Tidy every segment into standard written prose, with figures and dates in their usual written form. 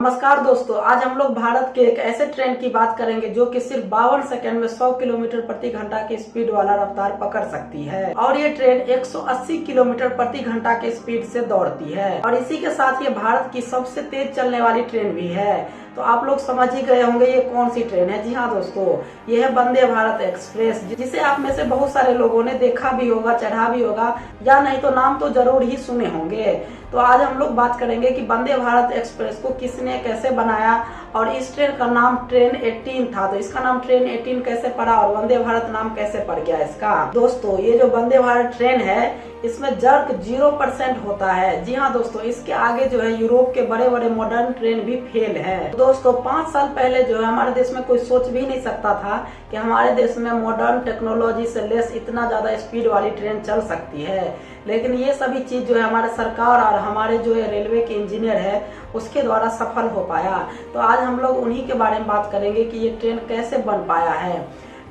नमस्कार दोस्तों, आज हम लोग भारत के एक ऐसे ट्रेन की बात करेंगे जो कि सिर्फ 52 सेकंड में 100 किलोमीटर प्रति घंटा की स्पीड वाला रफ्तार पकड़ सकती है। और ये ट्रेन 180 किलोमीटर प्रति घंटा के स्पीड से दौड़ती है और इसी के साथ ये भारत की सबसे तेज चलने वाली ट्रेन भी है। तो आप लोग समझ ही गए होंगे ये कौन सी ट्रेन है। जी हाँ दोस्तों, ये है वंदे भारत एक्सप्रेस, जिसे आप में से बहुत सारे लोगों ने देखा भी होगा, चढ़ा भी होगा, या नहीं तो नाम तो जरूर ही सुने होंगे। तो आज हम लोग बात करेंगे कि वंदे भारत एक्सप्रेस को किसने कैसे बनाया और इस ट्रेन का नाम ट्रेन 18 था, तो इसका नाम ट्रेन 18 कैसे पड़ा और वंदे भारत नाम कैसे पड़ गया इसका। दोस्तों, ये जो वंदे भारत ट्रेन है इसमें जर्क 0% होता है। जी हाँ दोस्तों, इसके आगे जो है यूरोप के बड़े बड़े मॉडर्न ट्रेन भी फेल है। दोस्तों, 5 साल पहले जो है हमारे देश में कोई सोच भी नहीं सकता था कि हमारे देश में मॉडर्न टेक्नोलॉजी से लेस इतना ज्यादा स्पीड वाली ट्रेन चल सकती है। लेकिन ये सभी चीज जो है हमारे सरकार और हमारे जो है रेलवे के इंजीनियर है उसके द्वारा सफल हो पाया। तो आज हम लोग उन्हीं के बारे में बात करेंगे कि ये ट्रेन कैसे बन पाया है।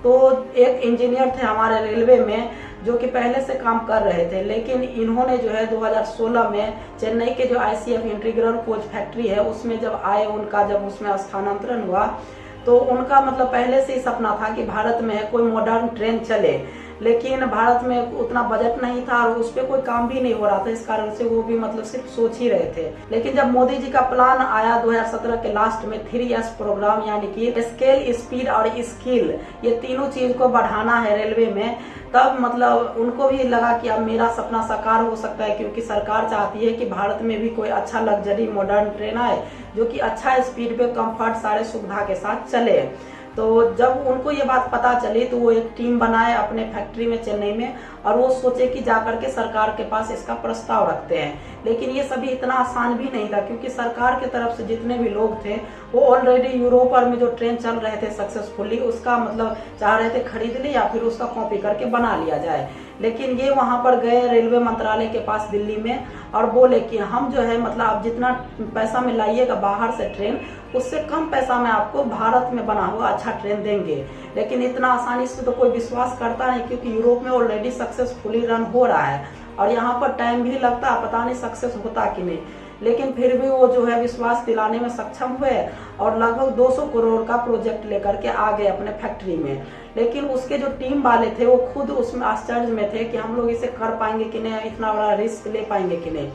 तो एक इंजीनियर थे हमारे रेलवे में जो कि पहले से काम कर रहे थे, लेकिन इन्होंने जो है 2016 में चेन्नई के जो ICF इंटीग्रल कोच फैक्ट्री है उसमें जब आए, उनका जब उसमें स्थानांतरण हुआ तो उनका मतलब पहले से ही सपना था कि भारत में कोई मॉडर्न ट्रेन चले, लेकिन भारत में उतना बजट नहीं था और उस पर कोई काम भी नहीं हो रहा था। इस कारण से वो भी मतलब सिर्फ सोच ही रहे थे। लेकिन जब मोदी जी का प्लान आया 2017 के लास्ट में 3S प्रोग्राम, यानी कि स्केल, स्पीड और स्किल, ये तीनों चीज को बढ़ाना है रेलवे में, तब मतलब उनको भी लगा कि अब मेरा सपना साकार हो सकता है, क्योंकि सरकार चाहती है कि भारत में भी कोई अच्छा लग्जरी मॉडर्न ट्रेन आए जो कि अच्छा स्पीड पे कंफर्ट सारे सुविधा के साथ चले। तो जब उनको ये बात पता चली तो वो एक टीम बनाए अपने फैक्ट्री में चेन्नई में और वो सोचे कि जाकर के सरकार के पास इसका प्रस्ताव रखते हैं। लेकिन ये सभी इतना आसान भी नहीं था, क्योंकि सरकार की तरफ से जितने भी लोग थे वो ऑलरेडी यूरोप में जो ट्रेन चल रहे थे सक्सेसफुली उसका मतलब चाह रहे थे खरीद ले या फिर उसका कॉपी करके बना लिया जाए। लेकिन ये वहां पर गए रेलवे मंत्रालय के पास दिल्ली में और बोले कि हम जो है मतलब आप जितना पैसा में लाइएगा बाहर से ट्रेन, उससे कम पैसा में आपको भारत में बना हुआ अच्छा ट्रेन देंगे। लेकिन इतना आसानी से तो कोई विश्वास करता नहीं, क्योंकि यूरोप में ऑलरेडी सक्सेसफुली रन हो रहा है और यहाँ पर टाइम भी लगता है, पता नहीं सक्सेस होता कि नहीं। लेकिन फिर भी वो जो है विश्वास दिलाने में सक्षम हुए और लगभग 200 करोड़ का प्रोजेक्ट लेकर के आ गए अपने फैक्ट्री में। लेकिन उसके जो टीम वाले थे वो खुद उसमें आश्चर्य में थे कि हम लोग इसे कर पाएंगे कि नहीं, इतना बड़ा रिस्क ले पाएंगे कि नहीं।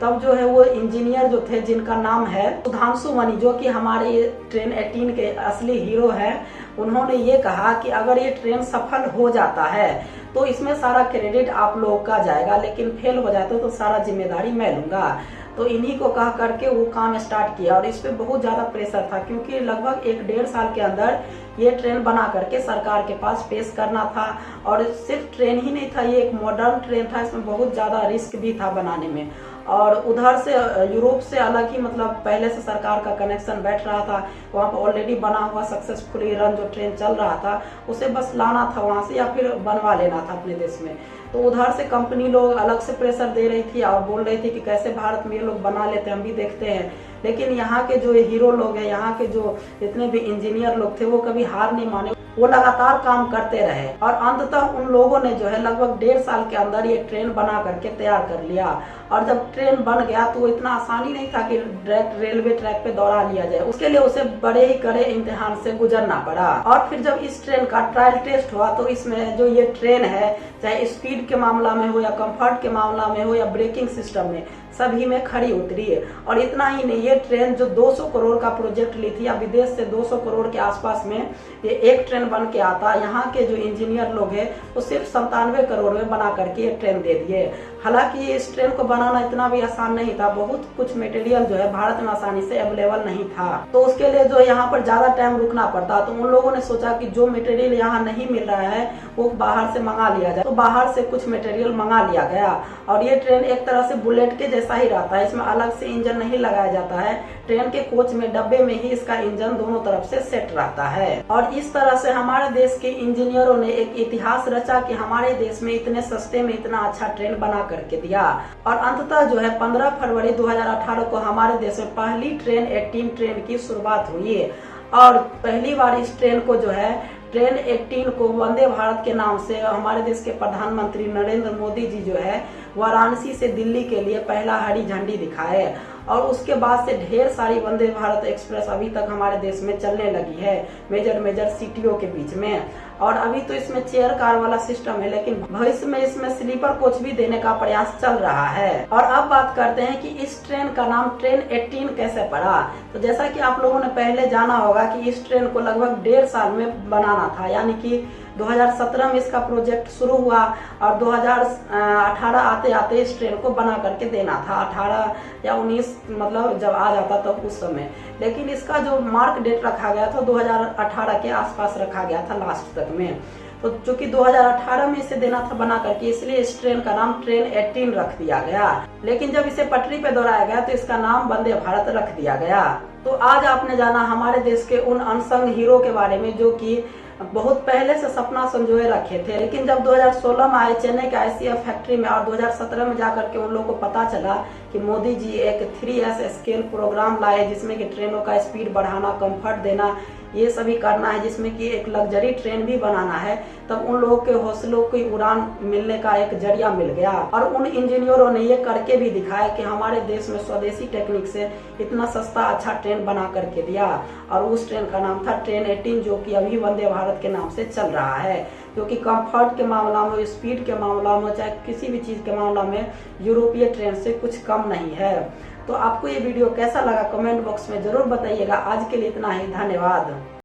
तब जो है वो इंजीनियर जो थे जिनका नाम है सुधांशु मणि, जो कि हमारे ट्रेन 18 के असली हीरो है, उन्होंने ये कहा कि अगर ये ट्रेन सफल हो जाता है तो इसमें सारा क्रेडिट आप लोगों का जाएगा, लेकिन फेल हो जाता तो सारा जिम्मेदारी मैं लूंगा। तो इन्हीं को कह करके वो काम स्टार्ट किया और इस पे बहुत ज्यादा प्रेशर था, क्योंकि लगभग 1-1.5 साल के अंदर ये ट्रेन बना करके सरकार के पास पेश करना था। और सिर्फ ट्रेन ही नहीं था, ये एक मॉडर्न ट्रेन था, इसमें बहुत ज्यादा रिस्क भी था बनाने में। और उधर से यूरोप से अलग ही मतलब पहले से सरकार का कनेक्शन बैठ रहा था, वहाँ पर ऑलरेडी बना हुआ सक्सेसफुली रन जो ट्रेन चल रहा था उसे बस लाना था वहाँ से या फिर बनवा लेना था अपने देश में। तो उधर से कंपनी लोग अलग से प्रेशर दे रही थी और बोल रही थी कि कैसे भारत में ये लोग बना लेते हैं, हम भी देखते हैं। लेकिन यहाँ के जो हीरो लोग हैं, यहाँ के जो जितने भी इंजीनियर लोग थे वो कभी हार नहीं माने, वो लगातार काम करते रहे और अंततः उन लोगों ने जो है लगभग 1.5 साल के अंदर ये ट्रेन बना करके तैयार कर लिया। और जब ट्रेन बन गया तो वो इतना आसानी नहीं था कि डायरेक्ट रेलवे ट्रैक पे दौड़ा लिया जाए, उसके लिए उसे बड़े ही कड़े इम्तिहान से गुजरना पड़ा। और फिर जब इस ट्रेन का ट्रायल टेस्ट हुआ तो इसमें जो ये ट्रेन है, चाहे स्पीड के मामला में हो या कंफर्ट के मामला में हो या ब्रेकिंग सिस्टम में, सभी में खड़ी उतरी है। और इतना ही नहीं, ये ट्रेन जो 200 करोड़ का प्रोजेक्ट ली थी या विदेश से 200 करोड़ के आसपास में ये एक ट्रेन बन के आता, यहाँ के जो इंजीनियर लोग हैं वो सिर्फ 97 करोड़ में बना करके ये ट्रेन दे दिए। हालांकि इस ट्रेन को बनाना इतना भी आसान नहीं था, बहुत कुछ मटेरियल जो है भारत में आसानी से अवेलेबल नहीं था, तो उसके लिए जो यहाँ पर ज्यादा टाइम रुकना पड़ता। तो उन लोगों ने सोचा कि जो मटेरियल यहाँ नहीं मिल रहा है वो बाहर से मंगा लिया जाए, तो बाहर से कुछ मटेरियल मंगा लिया गया। और ये ट्रेन एक तरह से बुलेट के जैसा ही रहता है, इसमें अलग से इंजन नहीं लगाया जाता है, ट्रेन के कोच में डब्बे में ही इसका इंजन दोनों तरफ से सेट रहता है। और इस तरह से हमारे देश के इंजीनियरों ने एक इतिहास रचा कि हमारे देश में इतने सस्ते में इतना अच्छा ट्रेन बना करके दिया। और अंततः जो है 15 फरवरी 2018 को हमारे देश में पहली ट्रेन 18 ट्रेन की शुरुआत हुई है। और पहली बार इस ट्रेन को जो है ट्रेन 18 को वंदे भारत के नाम से हमारे देश के प्रधानमंत्री नरेंद्र मोदी जी जो है वाराणसी से दिल्ली के लिए पहला हरी झंडी दिखाए। और उसके बाद से ढेर सारी वंदे भारत एक्सप्रेस अभी तक हमारे देश में चलने लगी है मेजर सिटियों के बीच में। और अभी तो इसमें चेयर कार वाला सिस्टम है, लेकिन भविष्य में इसमें स्लीपर कोच भी देने का प्रयास चल रहा है। और अब बात करते हैं कि इस ट्रेन का नाम ट्रेन 18 कैसे पड़ा। तो जैसा कि आप लोगों ने पहले जाना होगा कि इस ट्रेन को लगभग 1.5 साल में बनाना था, यानी कि 2017 में इसका प्रोजेक्ट शुरू हुआ और 2018 आते आते इस ट्रेन को बना करके देना था। 18 या 19 मतलब जब आ जाता तो उस समय, लेकिन इसका जो मार्क डेट रखा गया था 2018 के आसपास रखा गया था लास्ट तक में। तो चूंकि 2018 में इसे देना था बना करके, इसलिए इस ट्रेन का नाम ट्रेन 18 रख दिया गया। लेकिन जब इसे पटरी पे दोहराया गया तो इसका नाम वंदे भारत रख दिया गया। तो आज आपने जाना हमारे देश के उन अनसंग हीरो के बारे में जो कि बहुत पहले से सपना संजोए रखे थे, लेकिन जब 2016 में आए चेन्नई के ICF फैक्ट्री में और 2017 में जाकर के उन लोगों को पता चला कि मोदी जी एक 3S स्केल प्रोग्राम लाए जिसमें कि ट्रेनों का स्पीड बढ़ाना, कंफर्ट देना, ये सभी करना है, जिसमें कि एक लग्जरी ट्रेन भी बनाना है, तब उन लोगों के हौसलों की उड़ान मिलने का एक जरिया मिल गया। और उन इंजीनियरों ने ये करके भी दिखाया कि हमारे देश में स्वदेशी टेक्निक से इतना सस्ता अच्छा ट्रेन बना करके दिया। और उस ट्रेन का नाम था ट्रेन 18, जो कि अभी वंदे भारत के नाम से चल रहा है, क्योंकि कंफर्ट के मामला में, स्पीड के मामला में, चाहे किसी भी चीज के मामला में यूरोपीय ट्रेन से कुछ कम नहीं है। तो आपको ये वीडियो कैसा लगा कमेंट बॉक्स में जरूर बताइएगा। आज के लिए इतना ही, धन्यवाद।